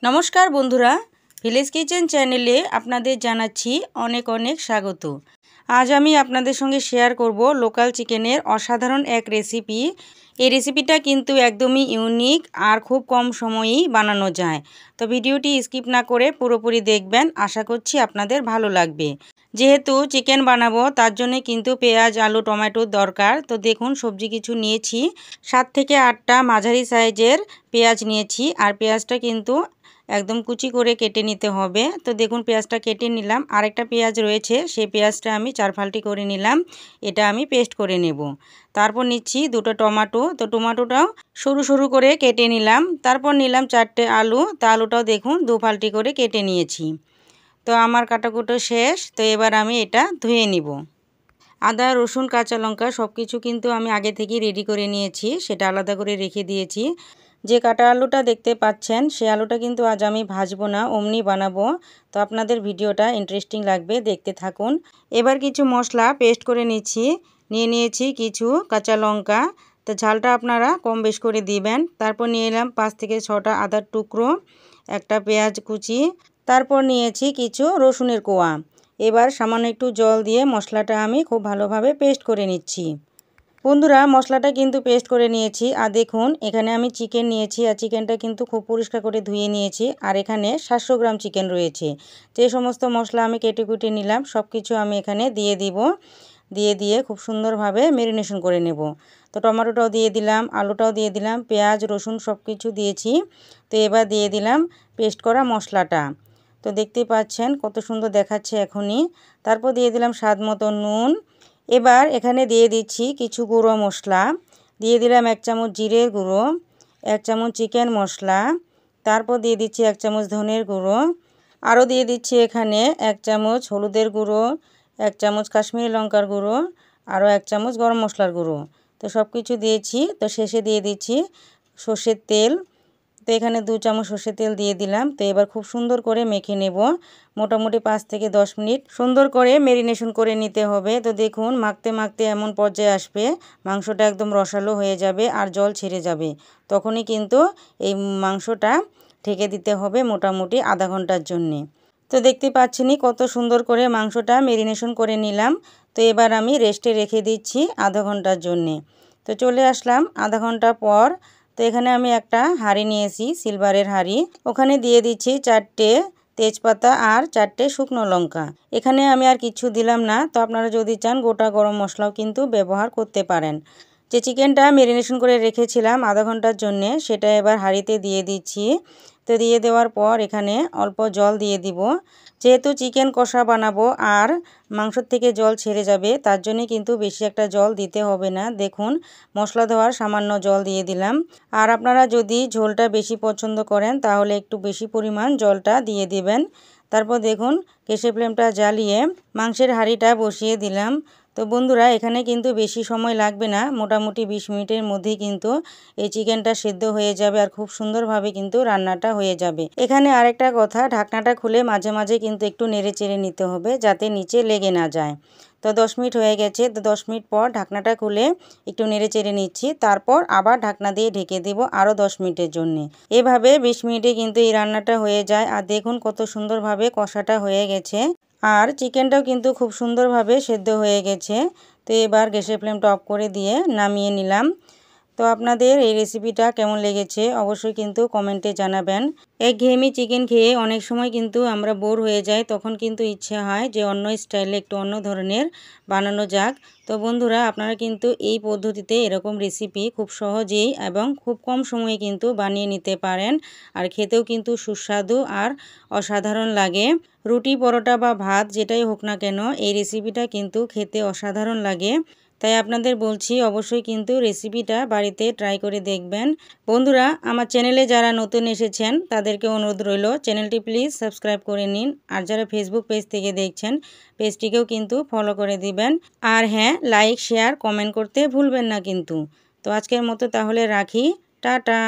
नमस्कार बंधुरा village kitchen চ্যানেলে আপনাদের জানাচ্ছি অনেক অনেক স্বাগত। আজ আমি আপনাদের সঙ্গে শেয়ার করব লোকাল চিকেনের অসাধারণ এক রেসিপি। এই রেসিপিটা কিন্তু একদমই ইউনিক আর খুব কম সময়েই বানানো যায়। তো ভিডিওটি স্কিপ না করে পুরোপুরি দেখবেন, আশা করছি আপনাদের ভালো লাগবে। যেহেতু চিকেন বানাবো তার জন্য কিন্তু পেঁয়াজ আলু টমেটোর দরকার। তো দেখুন সবজি কিছু নিয়েছি, 7 থেকে 8টা মাঝারি সাইজের পেঁয়াজ নিয়েছি। আর পেঁয়াজটা কিন্তু একদম কুচি করে কেটে নিতে হবে। তো দেখুন পেঁয়াজটা কেটে নিলাম। আরেকটা পেঁয়াজ রয়েছে, সেই পেঁয়াজটা আমি 4 ফাল্টি করে নিলাম। এটা আমি পেস্ট করে নেব। তারপর নিচ্ছি 2টো টমেটো। তো টমেটোটাও সরু সরু করে কেটে নিলাম। তারপর নিলাম 4টে আলু। তো আলুটাও দেখুন 2 ফাল্টি করে কেটে নিয়েছি। তো আমার কাটাকুটো শেষ। তো এবার আমি এটা ধুয়ে নিব। আদা রসুন কাঁচা লঙ্কা সব কিছু কিন্তু আমি আগে থেকেই রেডি করে নিয়েছি, সেটা আলাদা করে রেখে দিয়েছি। যে কাটা আলুটা দেখতে পাচ্ছেন সেই আলুটা কিন্তু আজ আমি ভাজবো না, অমনি বানাবো। তো আপনাদের ভিডিওটা ইন্টারেস্টিং লাগবে, দেখতে থাকুন। এবার কিছু মশলা পেস্ট করে নিচ্ছি। নিয়েছি কিছু কাঁচা লঙ্কা। তো ঝালটা আপনারা কম বেশ করে দিবেন। তারপর নিয়ে এলাম 5 থেকে 6টা আদার টুকরো, একটা পেঁয়াজ কুচি। তারপর নিয়েছি কিছু রসুনের কোয়া। এবার সামান্য একটু জল দিয়ে মশলাটা আমি খুব ভালোভাবে পেস্ট করে নিচ্ছি। বন্ধুরা মশলাটা কিন্তু পেস্ট করে নিয়েছি। আর দেখুন এখানে আমি চিকেন নিয়েছি, আর চিকেনটা কিন্তু খুব পরিষ্কার করে ধুয়ে নিয়েছি। আর এখানে 700 গ্রাম চিকেন রয়েছে। যে সমস্ত মশলা আমি কেটে কুটে নিলাম সব কিছু আমি এখানে দিয়ে দিব। দিয়ে খুব সুন্দরভাবে ম্যারিনেশন করে নেব। তো টমেটোটাও দিয়ে দিলাম, আলুটাও দিয়ে দিলাম, পেঁয়াজ রসুন সব কিছু দিয়েছি। তো এবার দিয়ে দিলাম পেস্ট করা মশলাটা। তো দেখতেই পাচ্ছেন কত সুন্দর দেখাচ্ছে এখনই। তারপর দিয়ে দিলাম স্বাদ মতো নুন। এবার এখানে দিয়ে দিচ্ছি কিছু গুঁড়ো মশলা। দিয়ে দিলাম 1 চামচ জিরের গুঁড়ো, 1 চামচ চিকেন মশলা। তারপর দিয়ে দিচ্ছি 1 চামচ ধনের গুঁড়ো। আরও দিয়ে দিচ্ছি এখানে 1 চামচ হলুদের গুঁড়ো, 1 চামচ কাশ্মীরি লঙ্কার গুঁড়ো, আরও 1 চামচ গরম মশলার গুঁড়ো। তো সব কিছু দিয়েছি। তো শেষে দিয়ে দিচ্ছি সর্ষের তেল। তো এখানে 2 চামচ সর্ষের তেল দিয়ে দিলাম। তো এবার খুব সুন্দর করে মেখে নেব। মোটামুটি 5 থেকে 10 মিনিট সুন্দর করে ম্যারিনেশন করে নিতে হবে। তো দেখুন মাখতে মাখতে এমন পর্যায়ে আসবে মাংসটা একদম রসালো হয়ে যাবে আর জল ছেড়ে যাবে। তখনই কিন্তু এই মাংসটা ঢেকে দিতে হবে মোটামুটি আধা ঘন্টার জন্যে। তো দেখতে পাচ্ছেনই কত সুন্দর করে মাংসটা ম্যারিনেশন করে নিলাম। তো এবার আমি রেস্টে রেখে দিচ্ছি আধা ঘন্টার জন্যে। তো চলে আসলাম আধা ঘন্টা পর। তো এখানে আমি একটা হাঁড়ি নিয়েছি, সিলভারের হাঁড়ি। ওখানে দিয়ে দিচ্ছি 4টে তেজপাতা আর 4টে শুকনো লঙ্কা। এখানে আমি আর কিছু দিলাম না। তো আপনারা যদি চান গোটা গরম মশলাও কিন্তু ব্যবহার করতে পারেন। যে চিকেনটা ম্যারিনেশন করে রেখেছিলাম আধা ঘন্টার জন্যে, সেটা এবার হাঁড়িতে দিয়ে দিচ্ছি। তো দিয়ে দেওয়ার পর এখানে অল্প জল দিয়ে দিব। যেহেতু চিকেন কষা বানাবো আর মাংসর থেকে জল ছেড়ে যাবে, তার জন্যে কিন্তু বেশি একটা জল দিতে হবে না। দেখুন মশলা দেওয়ার সামান্য জল দিয়ে দিলাম। আর আপনারা যদি ঝোলটা বেশি পছন্দ করেন তাহলে একটু বেশি পরিমাণ জলটা দিয়ে দিবেন। তারপর দেখুন গ্যাসের ফ্লেমটা জ্বালিয়ে মাংসের হাঁড়িটা বসিয়ে দিলাম। তো বন্ধুরা এখানে কিন্তু বেশি সময় লাগবে না, মোটামুটি 20 মিনিটের মধ্যেই কিন্তু এই চিকেনটা সেদ্ধ হয়ে যাবে আর খুব সুন্দরভাবে কিন্তু রান্নাটা হয়ে যাবে। এখানে আরেকটা কথা, ঢাকনাটা খুলে মাঝে মাঝে কিন্তু একটু নেড়ে চেড়ে নিতে হবে যাতে নিচে লেগে না যায়। তো 10 মিনিট হয়ে গেছে। তো 10 মিনিট পর ঢাকনাটা খুলে একটু নেড়ে চেড়ে নিচ্ছি। তারপর আবার ঢাকনা দিয়ে ঢেকে দেব আরও 10 মিনিটের জন্য। এভাবে 20 মিনিটে কিন্তু এই রান্নাটা হয়ে যায়। আর দেখুন কত সুন্দরভাবে কষাটা হয়ে গেছে আর চিকেনটাও কিন্তু খুব সুন্দরভাবে সেদ্ধ হয়ে গেছে। তো এবার গ্যাসের ফ্লেমটা অফ করে দিয়ে নামিয়ে নিলাম। তো আপনাদের এই রেসিপিটা কেমন লেগেছে অবশ্যই কিন্তু কমেন্টে জানাবেন। একঘেয়েমি চিকেন খেয়ে অনেক সময় কিন্তু আমরা বোর হয়ে যাই, তখন কিন্তু ইচ্ছে হয় যে অন্য স্টাইলে একটু অন্য ধরনের বানানো যাক। তো বন্ধুরা আপনারা কিন্তু এই পদ্ধতিতে এরকম রেসিপি খুব সহজেই এবং খুব কম সময়ে কিন্তু বানিয়ে নিতে পারেন। আর খেতেও কিন্তু সুস্বাদু আর অসাধারণ লাগে। রুটি পরোটা বা ভাত যেটাই হোক না কেন এই রেসিপিটা কিন্তু খেতে অসাধারণ লাগে। তাই আপনাদের বলছি অবশ্যই কিন্তু রেসিপিটা বাড়িতে ট্রাই করে দেখবেন। বন্ধুরা আমার চ্যানেলে যারা নতুন এসেছেন তাদেরকে অনুরোধ রইল চ্যানেলটি প্লিজ সাবস্ক্রাইব করে নিন। আর যারা ফেসবুক পেজ থেকে দেখছেন পেজটিকেও কিন্তু ফলো করে দিবেন। আর হ্যাঁ, লাইক শেয়ার কমেন্ট করতে ভুলবেন না কিন্তু। তো আজকের মতো তাহলে রাখি, টাটা।